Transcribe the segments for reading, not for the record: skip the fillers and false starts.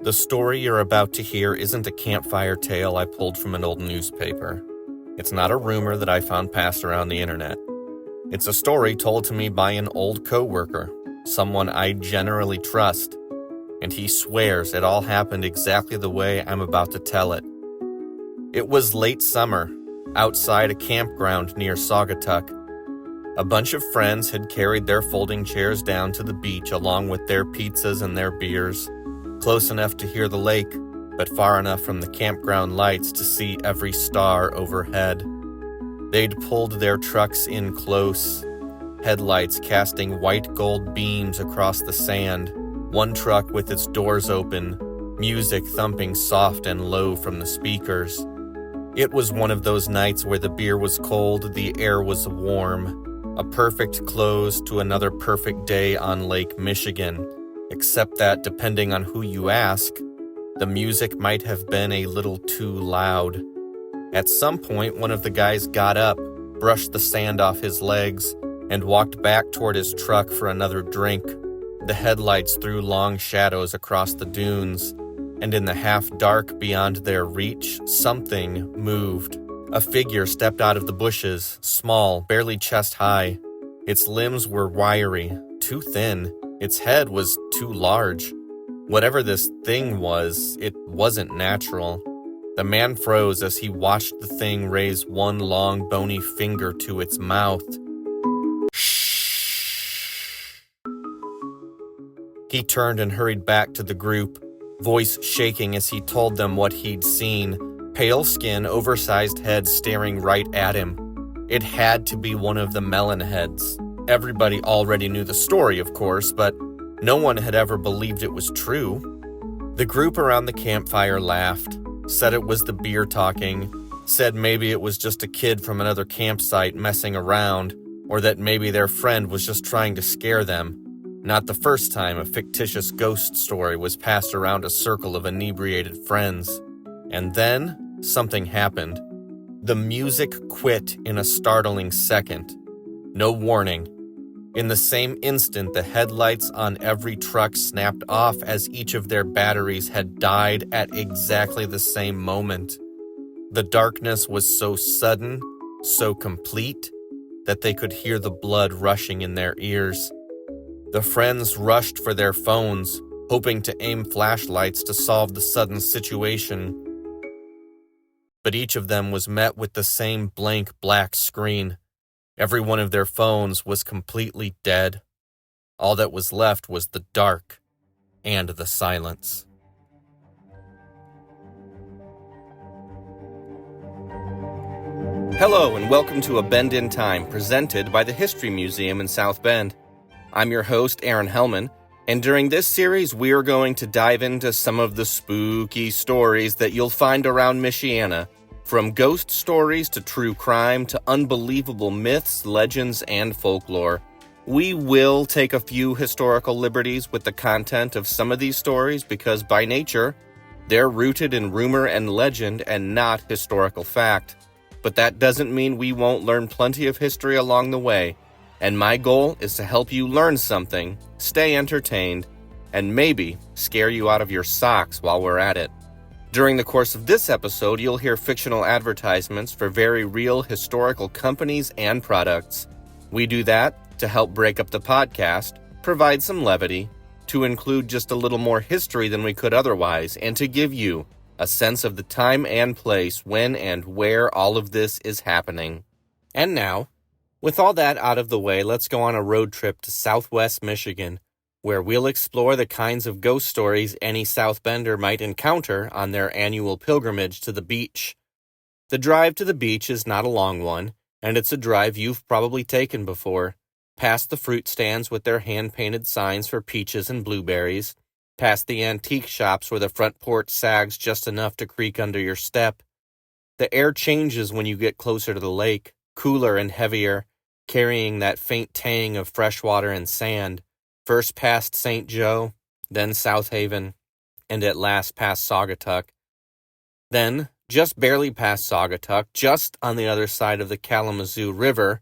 The story you're about to hear isn't a campfire tale I pulled from an old newspaper. It's not a rumor that I found passed around the internet. It's a story told to me by an old coworker, someone I generally trust, and he swears it all happened exactly the way I'm about to tell it. It was late summer, outside a campground near Saugatuck. A bunch of friends had carried their folding chairs down to the beach along with their pizzas and their beers, close enough to hear the lake, but far enough from the campground lights to see every star overhead. They'd pulled their trucks in close, headlights casting white gold beams across the sand, one truck with its doors open, music thumping soft and low from the speakers. It was one of those nights where the beer was cold, the air was warm, a perfect close to another perfect day on Lake Michigan, except that, depending on who you ask, the music might have been a little too loud. At some point, one of the guys got up, brushed the sand off his legs, and walked back toward his truck for another drink. The headlights threw long shadows across the dunes, and in the half-dark beyond their reach, something moved. A figure stepped out of the bushes, small, barely chest-high. Its limbs were wiry, too thin. Its head was too large. Whatever this thing was, it wasn't natural. The man froze as he watched the thing raise one long, bony finger to its mouth. Shh. He turned and hurried back to the group, voice shaking as he told them what he'd seen. Pale skin, oversized head staring right at him. It had to be one of the Melon Heads. Everybody already knew the story, of course, but no one had ever believed it was true. The group around the campfire laughed, said it was the beer talking, said maybe it was just a kid from another campsite messing around, or that maybe their friend was just trying to scare them. Not the first time a fictitious ghost story was passed around a circle of inebriated friends. And then, something happened. The music quit in a startling second. No warning. In the same instant, the headlights on every truck snapped off as each of their batteries had died at exactly the same moment. The darkness was so sudden, so complete, that they could hear the blood rushing in their ears. The friends rushed for their phones, hoping to aim flashlights to solve the sudden situation. But each of them was met with the same blank black screen. Every one of their phones was completely dead. All that was left was the dark and the silence. Hello and welcome to A Bend in Time, presented by the History Museum in South Bend. I'm your host, Aaron Helman, and during this series we are going to dive into some of the spooky stories that you'll find around Michiana. From ghost stories to true crime to unbelievable myths, legends, and folklore. We will take a few historical liberties with the content of some of these stories because by nature, they're rooted in rumor and legend and not historical fact. But that doesn't mean we won't learn plenty of history along the way. And my goal is to help you learn something, stay entertained, and maybe scare you out of your socks while we're at it. During the course of this episode, you'll hear fictional advertisements for very real historical companies and products. We do that to help break up the podcast, provide some levity, to include just a little more history than we could otherwise, and to give you a sense of the time and place when and where all of this is happening. And now, with all that out of the way, let's go on a road trip to Southwest Michigan, where we'll explore the kinds of ghost stories any South Bender might encounter on their annual pilgrimage to the beach. The drive to the beach is not a long one, and it's a drive you've probably taken before, past the fruit stands with their hand-painted signs for peaches and blueberries, past the antique shops where the front porch sags just enough to creak under your step. The air changes when you get closer to the lake, cooler and heavier, carrying that faint tang of fresh water and sand. First past St. Joe, then South Haven, and at last past Saugatuck. Then, just barely past Saugatuck, just on the other side of the Kalamazoo River,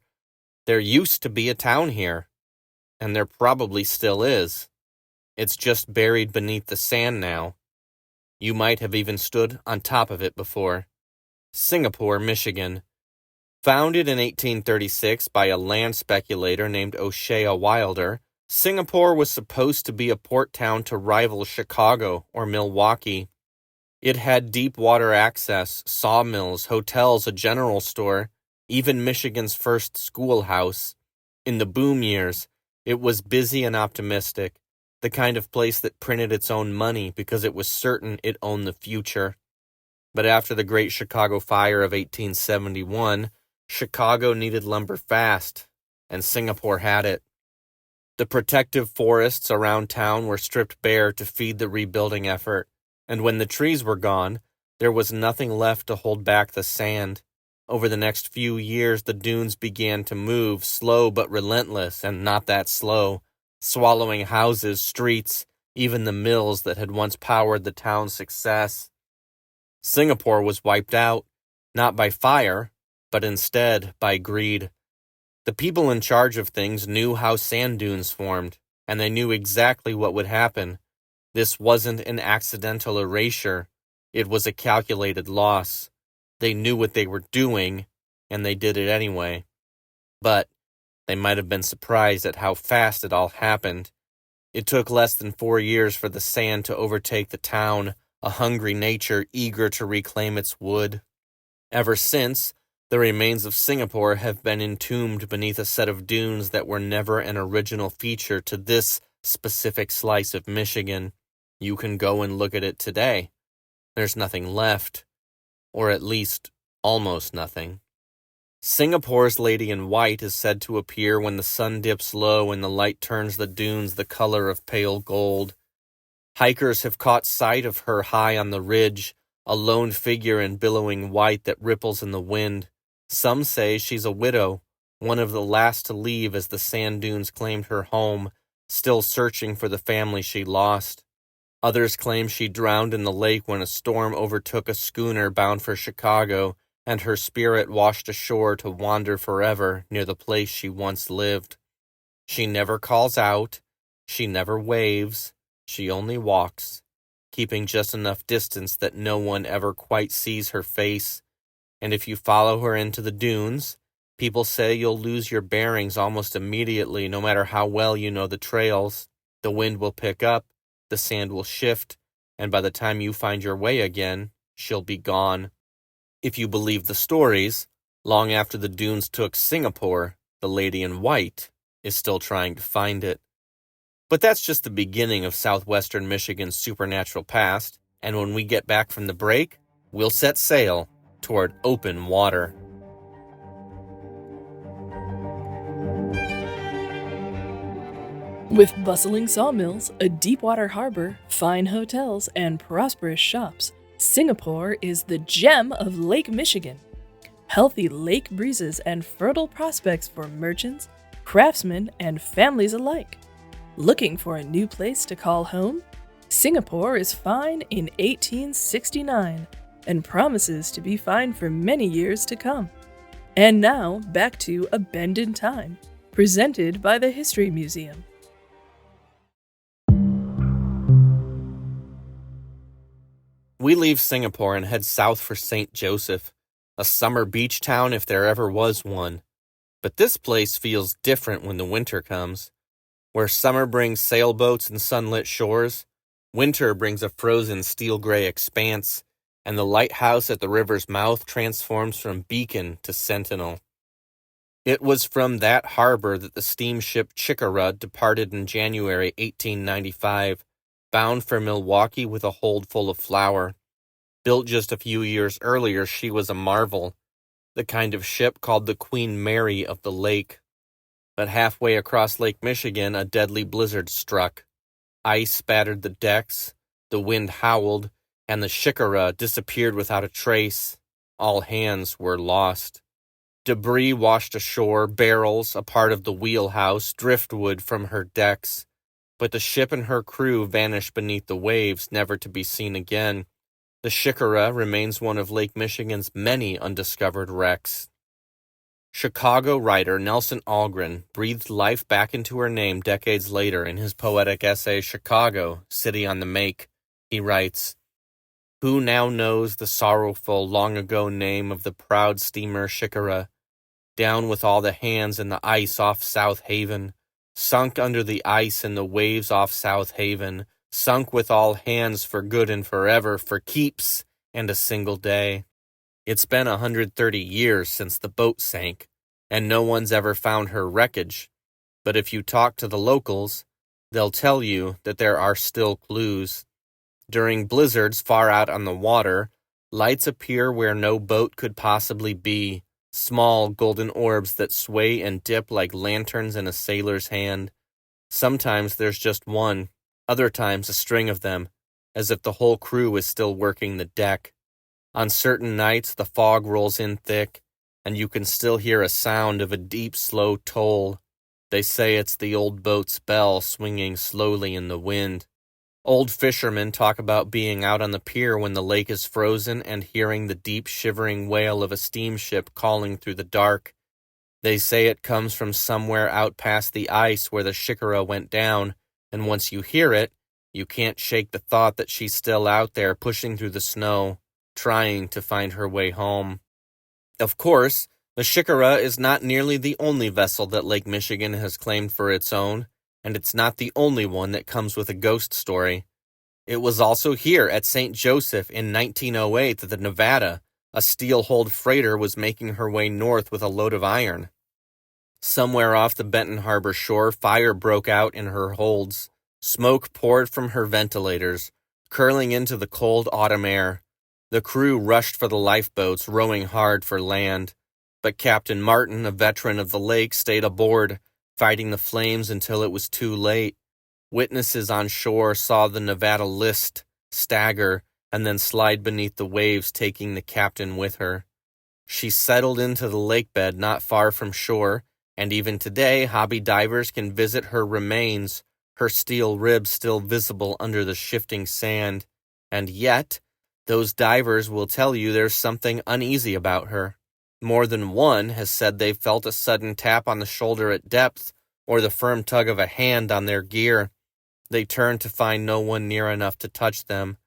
there used to be a town here, and there probably still is. It's just buried beneath the sand now, You might have even stood on top of it before. Singapore, Michigan. Founded in 1836 by a land speculator named O'Shea Wilder, Singapore was supposed to be a port town to rival Chicago or Milwaukee. It had deep water access, sawmills, hotels, a general store, even Michigan's first schoolhouse. In the boom years, it was busy and optimistic, the kind of place that printed its own money because it was certain it owned the future. But after the Great Chicago Fire of 1871, Chicago needed lumber fast, and Singapore had it. The protective forests around town were stripped bare to feed the rebuilding effort, and when the trees were gone, there was nothing left to hold back the sand. Over the next few years, the dunes began to move, slow but relentless, and not that slow, swallowing houses, streets, even the mills that had once powered the town's success. Singapore was wiped out, not by fire, but instead by greed. The people in charge of things knew how sand dunes formed, and they knew exactly what would happen. This wasn't an accidental erasure. It was a calculated loss. They knew what they were doing, and they did it anyway. But they might have been surprised at how fast it all happened. It took less than 4 years for the sand to overtake the town, a hungry nature eager to reclaim its wood. Ever since, the remains of Singapore have been entombed beneath a set of dunes that were never an original feature to this specific slice of Michigan. You can go and look at it today. There's nothing left, or at least almost nothing. Singapore's Lady in White is said to appear when the sun dips low and the light turns the dunes the color of pale gold. Hikers have caught sight of her high on the ridge, a lone figure in billowing white that ripples in the wind. Some say she's a widow, one of the last to leave as the sand dunes claimed her home, still searching for the family she lost. Others claim she drowned in the lake when a storm overtook a schooner bound for Chicago, and her spirit washed ashore to wander forever near the place she once lived. She never calls out, she never waves, she only walks, keeping just enough distance that no one ever quite sees her face. And if you follow her into the dunes, people say you'll lose your bearings almost immediately no matter how well you know the trails. The wind will pick up, the sand will shift, and by the time you find your way again, she'll be gone. If you believe the stories, long after the dunes took Singapore, the Lady in White is still trying to find it. But that's just the beginning of southwestern Michigan's supernatural past, and when we get back from the break, we'll set sail toward open water. With bustling sawmills, a deep-water harbor, fine hotels, and prosperous shops, Singapore is the gem of Lake Michigan. Healthy lake breezes and fertile prospects for merchants, craftsmen, and families alike. Looking for a new place to call home? Singapore is fine in 1869 and promises to be fine for many years to come. And now, back to A Bend in Time, presented by the History Museum. We leave Singapore and head south for St. Joseph, a summer beach town if there ever was one. But this place feels different when the winter comes. Where summer brings sailboats and sunlit shores, winter brings a frozen steel-gray expanse, and the lighthouse at the river's mouth transforms from beacon to sentinel. It was from that harbor that the steamship Chicora departed in January 1895, bound for Milwaukee with a hold full of flour. Built just a few years earlier, she was a marvel, the kind of ship called the Queen Mary of the lake. But halfway across Lake Michigan, a deadly blizzard struck. Ice spattered the decks, the wind howled, and the Chicora disappeared without a trace. All hands were lost. Debris washed ashore, barrels, a part of the wheelhouse, driftwood from her decks. But the ship and her crew vanished beneath the waves, never to be seen again. The Chicora remains one of Lake Michigan's many undiscovered wrecks. Chicago writer Nelson Algren breathed life back into her name decades later in his poetic essay Chicago, City on the Make. He writes, Who now knows the sorrowful, long-ago name of the proud steamer Shikara, down with all the hands in the ice off South Haven, sunk under the ice in the waves off South Haven, sunk with all hands for good and forever, for keeps and a single day. It's been 130 years since the boat sank, and no one's ever found her wreckage. But if you talk to the locals, they'll tell you that there are still clues. During blizzards far out on the water, lights appear where no boat could possibly be, small golden orbs that sway and dip like lanterns in a sailor's hand. Sometimes there's just one, other times a string of them, as if the whole crew is still working the deck. On certain nights the fog rolls in thick, and you can still hear a sound of a deep, slow toll. They say it's the old boat's bell swinging slowly in the wind. Old fishermen talk about being out on the pier when the lake is frozen and hearing the deep shivering wail of a steamship calling through the dark. They say it comes from somewhere out past the ice where the Shikara went down, and once you hear it, you can't shake the thought that she's still out there pushing through the snow, trying to find her way home. Of course, the Shikara is not nearly the only vessel that Lake Michigan has claimed for its own, and it's not the only one that comes with a ghost story. It was also here at St. Joseph in 1908 that the Nevada, a steel-hulled freighter, was making her way north with a load of iron. Somewhere off the Benton Harbor shore, fire broke out in her holds. Smoke poured from her ventilators, curling into the cold autumn air. The crew rushed for the lifeboats, rowing hard for land. But Captain Martin, a veteran of the lake, stayed aboard, fighting the flames until it was too late. Witnesses on shore saw the Nevada list, stagger, and then slide beneath the waves, taking the captain with her. She settled into the lake bed not far from shore, and even today hobby divers can visit her remains, her steel ribs still visible under the shifting sand. And yet, those divers will tell you there's something uneasy about her. More than one has said they've felt a sudden tap on the shoulder at depth, or the firm tug of a hand on their gear. They turn to find no one near enough to touch them.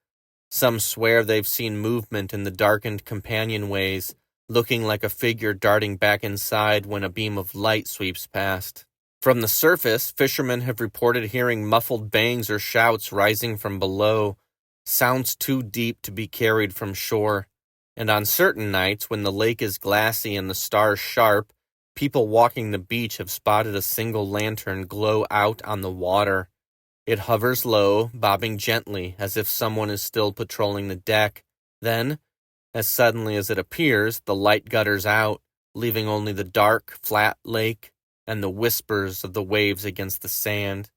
Some swear they've seen movement in the darkened companionways, looking like a figure darting back inside when a beam of light sweeps past. From the surface, fishermen have reported hearing muffled bangs or shouts rising from below, sounds too deep to be carried from shore. And on certain nights, when the lake is glassy and the stars sharp, people walking the beach have spotted a single lantern glow out on the water. It hovers low, bobbing gently, as if someone is still patrolling the deck. Then, as suddenly as it appears, the light gutters out, leaving only the dark, flat lake and the whispers of the waves against the sand.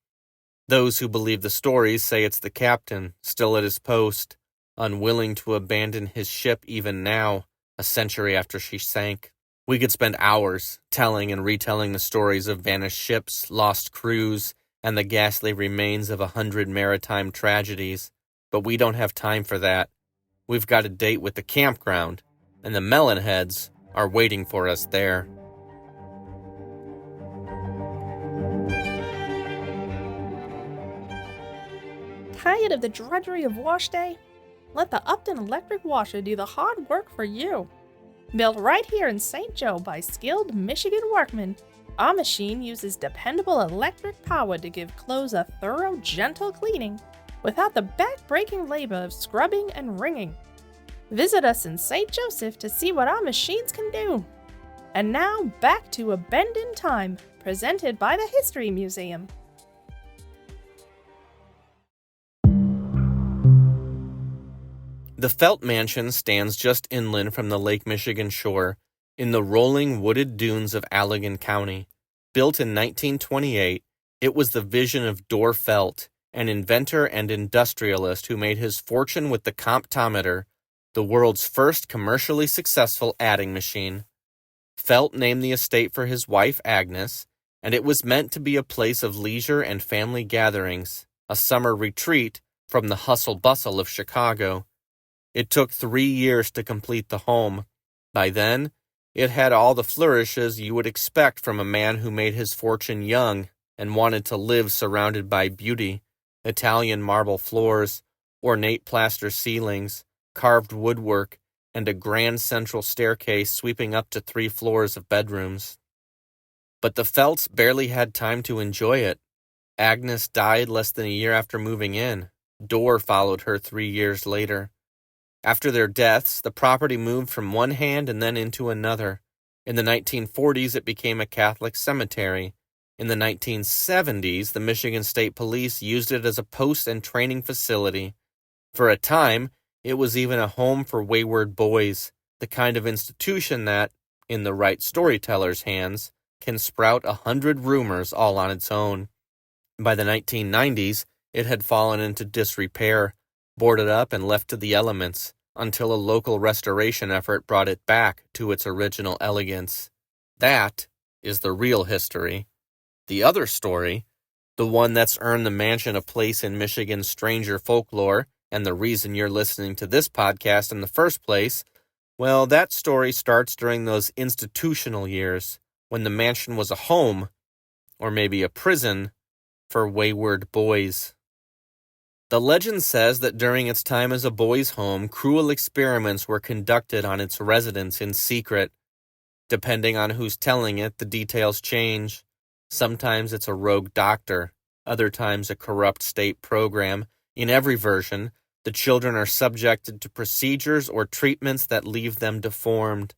Those who believe the stories say it's the captain, still at his post, unwilling to abandon his ship even now, a century after she sank. We could spend hours telling and retelling the stories of vanished ships, lost crews, and the ghastly remains of 100 maritime tragedies, but we don't have time for that. We've got a date with the campground, and the Melon Heads are waiting for us there. Tired of the drudgery of wash day? Let the Upton electric washer do the hard work for you. Built right here in St. Joe by skilled Michigan workmen, our machine uses dependable electric power to give clothes a thorough, gentle cleaning without the back-breaking labor of scrubbing and wringing. Visit us in St. Joseph to see what our machines can do. And now back to A Bend in Time, presented by the History Museum. The Felt Mansion stands just inland from the Lake Michigan shore, in the rolling wooded dunes of Allegan County. Built in 1928, it was the vision of Dorr Felt, an inventor and industrialist who made his fortune with the comptometer, the world's first commercially successful adding machine. Felt named the estate for his wife Agnes, and it was meant to be a place of leisure and family gatherings, a summer retreat from the hustle-bustle of Chicago. It took 3 years to complete the home. By then, it had all the flourishes you would expect from a man who made his fortune young and wanted to live surrounded by beauty: Italian marble floors, ornate plaster ceilings, carved woodwork, and a grand central staircase sweeping up to 3 floors of bedrooms. But the Felts barely had time to enjoy it. Agnes died less than a year after moving in. Dorr followed her 3 years later. After their deaths, the property moved from one hand and then into another. In the 1940s, it became a Catholic cemetery. In the 1970s, the Michigan State Police used it as a post and training facility. For a time, it was even a home for wayward boys, the kind of institution that, in the right storyteller's hands, can sprout 100 rumors all on its own. By the 1990s, it had fallen into disrepair, boarded up and left to the elements, until a local restoration effort brought it back to its original elegance. That is the real history. The other story, the one that's earned the mansion a place in Michigan's stranger folklore, and the reason you're listening to this podcast in the first place, well, that story starts during those institutional years, when the mansion was a home, or maybe a prison, for wayward boys. The legend says that during its time as a boys' home, cruel experiments were conducted on its residents in secret. Depending on who's telling it, the details change. Sometimes it's a rogue doctor, other times a corrupt state program. In every version, the children are subjected to procedures or treatments that leave them deformed.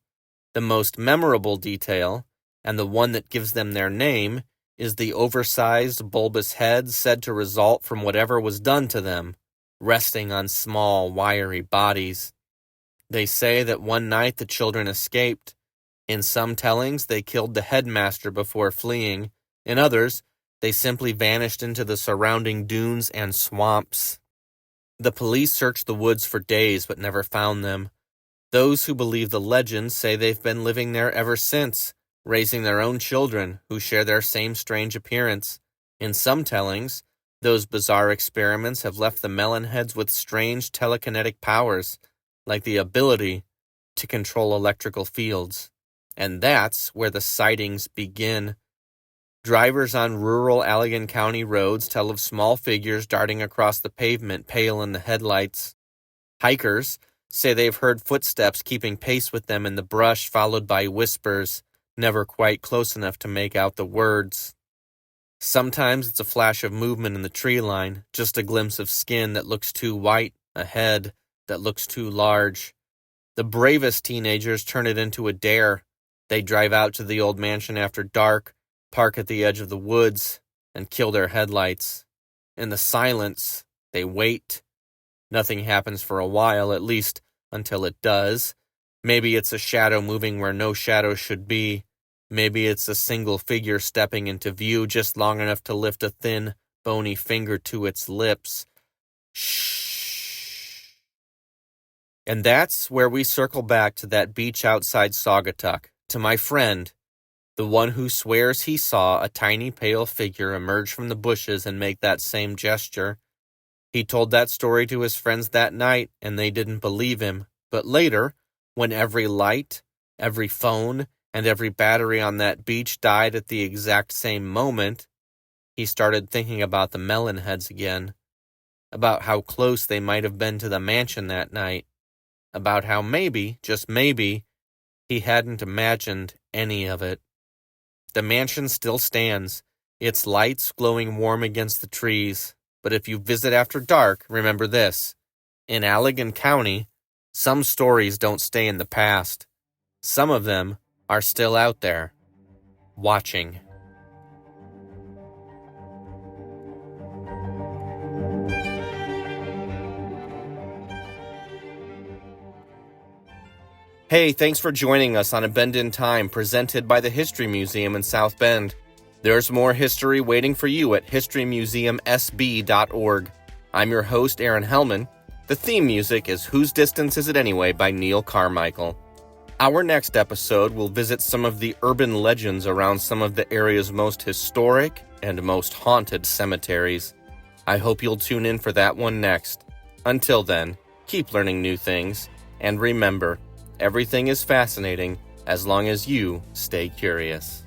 The most memorable detail, and the one that gives them their name, is the oversized, bulbous heads said to result from whatever was done to them, resting on small, wiry bodies. They say that one night the children escaped. In some tellings, they killed the headmaster before fleeing. In others, they simply vanished into the surrounding dunes and swamps. The police searched the woods for days but never found them. Those who believe the legend say they've been living there ever since, raising their own children who share their same strange appearance. In some tellings, those bizarre experiments have left the Melon Heads with strange telekinetic powers, like the ability to control electrical fields. And that's where the sightings begin. Drivers on rural Allegan County roads tell of small figures darting across the pavement, pale in the headlights. Hikers say they've heard footsteps keeping pace with them in the brush, followed by whispers, never quite close enough to make out the words. Sometimes it's a flash of movement in the tree line, just a glimpse of skin that looks too white, a head that looks too large. The bravest teenagers turn it into a dare. They drive out to the old mansion after dark, park at the edge of the woods, and kill their headlights. In the silence, they wait. Nothing happens for a while, at least until it does. Maybe it's a shadow moving where no shadow should be. Maybe it's a single figure stepping into view just long enough to lift a thin, bony finger to its lips. Shh. And that's where we circle back to that beach outside Saugatuck, to my friend, the one who swears he saw a tiny pale figure emerge from the bushes and make that same gesture. He told that story to his friends that night, and they didn't believe him. But later, when every light, every phone, and every battery on that beach died at the exact same moment, he started thinking about the Melon Heads again, about how close they might have been to the mansion that night, about how maybe, just maybe, he hadn't imagined any of it. The mansion still stands, its lights glowing warm against the trees, but if you visit after dark, remember this. In Allegan County, some stories don't stay in the past. Some of them are still out there, watching. Hey, thanks for joining us on A Bend in Time, presented by the History Museum in South Bend. There's more history waiting for you at historymuseumsb.org. I'm your host, Aaron Helman. The theme music is Whose Distance Is It Anyway by Neil Carmichael. Our next episode will visit some of the urban legends around some of the area's most historic and most haunted cemeteries. I hope you'll tune in for that one next. Until then, keep learning new things, and remember, everything is fascinating as long as you stay curious.